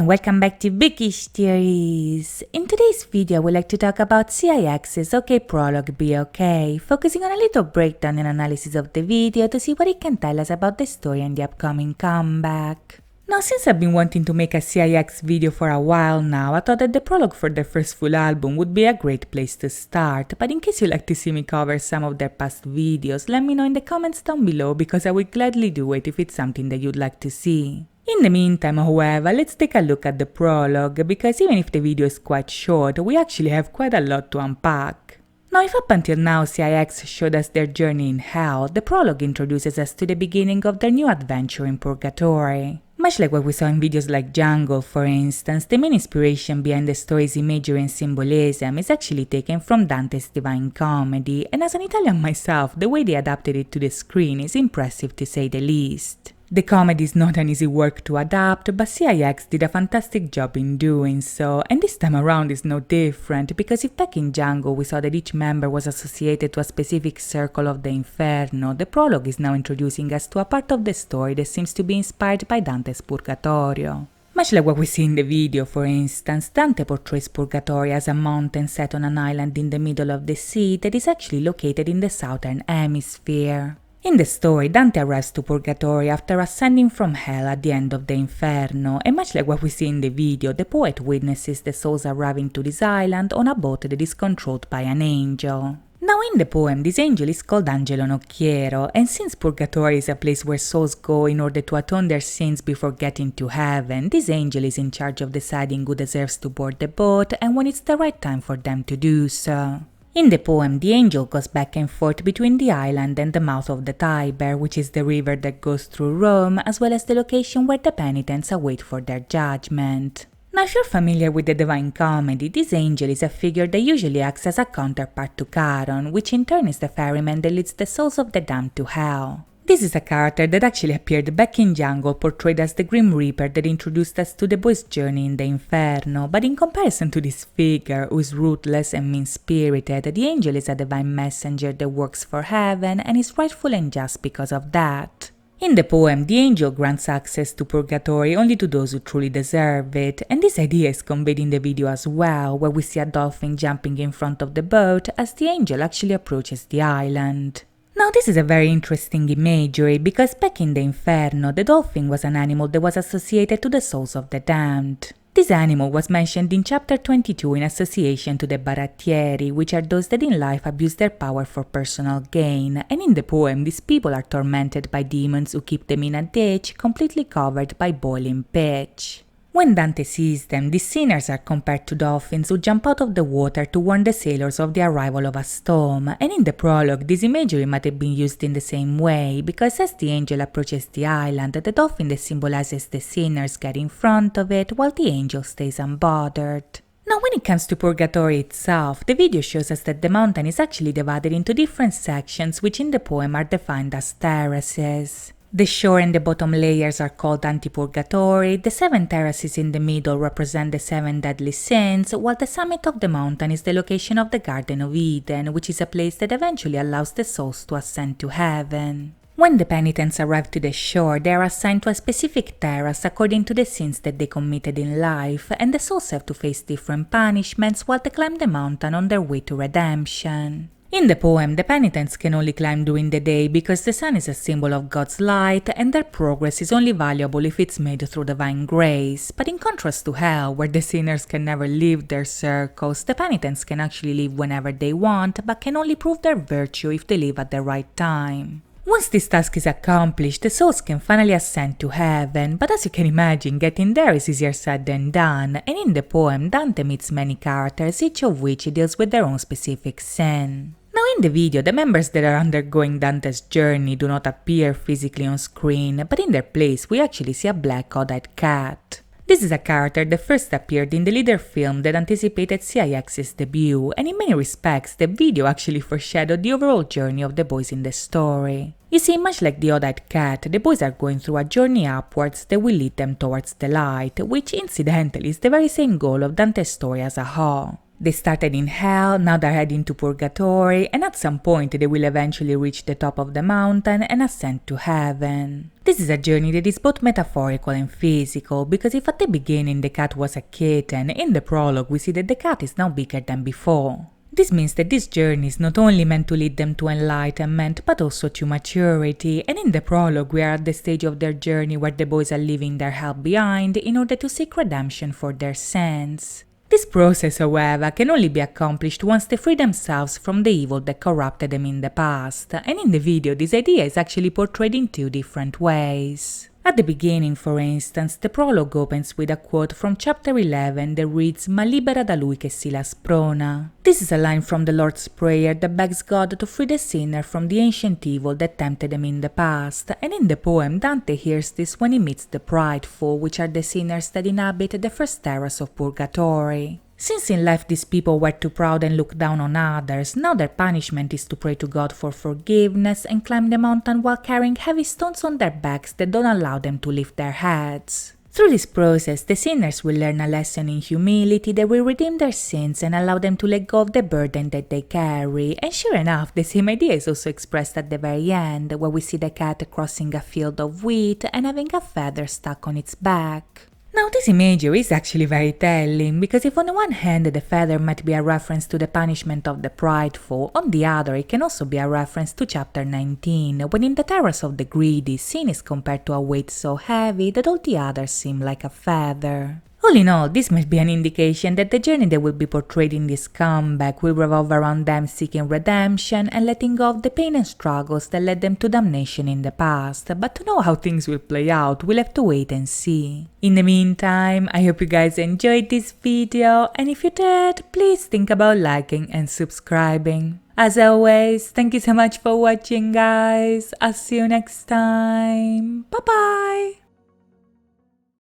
and welcome back to Bookish Theories. In today's video I would like to talk about CIX's OK Prologue Be OK, focusing on a little breakdown and analysis of the video to see what it can tell us about the story and the upcoming comeback. Now, since I've been wanting to make a CIX video for a while now, I thought that the prologue for their first full album would be a great place to start, but in case you'd like to see me cover some of their past videos, let me know in the comments down below because I would gladly do it if it's something that you'd like to see. In the meantime, however, let's take a look at the prologue, because even if the video is quite short, we actually have quite a lot to unpack. Now, if up until now CIX showed us their journey in hell, the prologue introduces us to the beginning of their new adventure in Purgatory. Much like what we saw in videos like Jungle, for instance, the main inspiration behind the story's imagery and symbolism is actually taken from Dante's Divine Comedy, and as an Italian myself, the way they adapted it to the screen is impressive to say the least. The comedy is not an easy work to adapt, but CIX did a fantastic job in doing so, and this time around is no different, because if back in Jungle we saw that each member was associated to a specific circle of the Inferno, the prologue is now introducing us to a part of the story that seems to be inspired by Dante's Purgatorio. Much like what we see in the video, for instance, Dante portrays Purgatory as a mountain set on an island in the middle of the sea that is actually located in the southern hemisphere. In the story, Dante arrives to Purgatory after ascending from hell at the end of the Inferno, and much like what we see in the video, the poet witnesses the souls arriving to this island on a boat that is controlled by an angel. Now, in the poem, this angel is called Angelo Nocchiero, and since Purgatory is a place where souls go in order to atone their sins before getting to heaven, this angel is in charge of deciding who deserves to board the boat and when it's the right time for them to do so. In the poem, the angel goes back and forth between the island and the mouth of the Tiber, which is the river that goes through Rome, as well as the location where the penitents await for their judgment. Now, if you're familiar with the Divine Comedy, this angel is a figure that usually acts as a counterpart to Charon, which in turn is the ferryman that leads the souls of the damned to hell. This is a character that actually appeared back in Jungle, portrayed as the Grim Reaper that introduced us to the boy's journey in the Inferno, but in comparison to this figure, who is ruthless and mean-spirited, the angel is a divine messenger that works for heaven and is rightful and just because of that. In the poem, the angel grants access to Purgatory only to those who truly deserve it, and this idea is conveyed in the video as well, where we see a dolphin jumping in front of the boat as the angel actually approaches the island. Now, this is a very interesting imagery, because back in the Inferno, the dolphin was an animal that was associated to the souls of the damned. This animal was mentioned in chapter 22 in association to the barattieri, which are those that in life abuse their power for personal gain, and in the poem these people are tormented by demons who keep them in a ditch completely covered by boiling pitch. When Dante sees them, these sinners are compared to dolphins who jump out of the water to warn the sailors of the arrival of a storm, and in the prologue this imagery might have been used in the same way, because as the angel approaches the island, the dolphin that symbolizes the sinners get in front of it while the angel stays unbothered. Now, when it comes to Purgatory itself, the video shows us that the mountain is actually divided into different sections, which in the poem are defined as terraces. The shore and the bottom layers are called Anti-Purgatory, the 7 terraces in the middle represent the 7 deadly sins, while the summit of the mountain is the location of the Garden of Eden, which is a place that eventually allows the souls to ascend to heaven. When the penitents arrive to the shore, they are assigned to a specific terrace according to the sins that they committed in life, and the souls have to face different punishments while they climb the mountain on their way to redemption. In the poem, the penitents can only climb during the day because the sun is a symbol of God's light, and their progress is only valuable if it's made through divine grace. But in contrast to hell, where the sinners can never leave their circles, the penitents can actually leave whenever they want, but can only prove their virtue if they leave at the right time. Once this task is accomplished, the souls can finally ascend to heaven, but as you can imagine, getting there is easier said than done, and in the poem, Dante meets many characters, each of which deals with their own specific sin. Now, in the video, the members that are undergoing Dante's journey do not appear physically on screen, but in their place, we actually see a black odd-eyed cat. This is a character that first appeared in the leader film that anticipated CIX's debut, and in many respects, the video actually foreshadowed the overall journey of the boys in the story. You see, much like the odd-eyed cat, the boys are going through a journey upwards that will lead them towards the light, which incidentally is the very same goal of Dante's story as a whole. They started in hell, now they're heading to Purgatory, and at some point they will eventually reach the top of the mountain and ascend to heaven. This is a journey that is both metaphorical and physical, because if at the beginning the cat was a kitten, in the prologue we see that the cat is now bigger than before. This means that this journey is not only meant to lead them to enlightenment, but also to maturity, and in the prologue we are at the stage of their journey where the boys are leaving their hell behind in order to seek redemption for their sins. This process, however, can only be accomplished once they free themselves from the evil that corrupted them in the past, and in the video this idea is actually portrayed in two different ways. At the beginning, for instance, the prologue opens with a quote from chapter 11 that reads "Ma libera da lui che si la sprona." This is a line from the Lord's Prayer that begs God to free the sinner from the ancient evil that tempted them in the past, and in the poem Dante hears this when he meets the prideful, which are the sinners that inhabit the first terrace of Purgatory. Since in life these people were too proud and looked down on others, now their punishment is to pray to God for forgiveness and climb the mountain while carrying heavy stones on their backs that don't allow them to lift their heads. Through this process, the sinners will learn a lesson in humility that will redeem their sins and allow them to let go of the burden that they carry. And sure enough, the same idea is also expressed at the very end, where we see the cat crossing a field of wheat and having a feather stuck on its back. Now this imagery is actually very telling, because if on the one hand the feather might be a reference to the punishment of the prideful, on the other it can also be a reference to chapter 19, when in the terrace of the greedy, sin is compared to a weight so heavy that all the others seem like a feather. All in all, this might be an indication that the journey that will be portrayed in this comeback will revolve around them seeking redemption and letting go of the pain and struggles that led them to damnation in the past, but to know how things will play out, we'll have to wait and see. In the meantime, I hope you guys enjoyed this video, and if you did, please think about liking and subscribing. As always, thank you so much for watching, guys. I'll see you next time. Bye bye!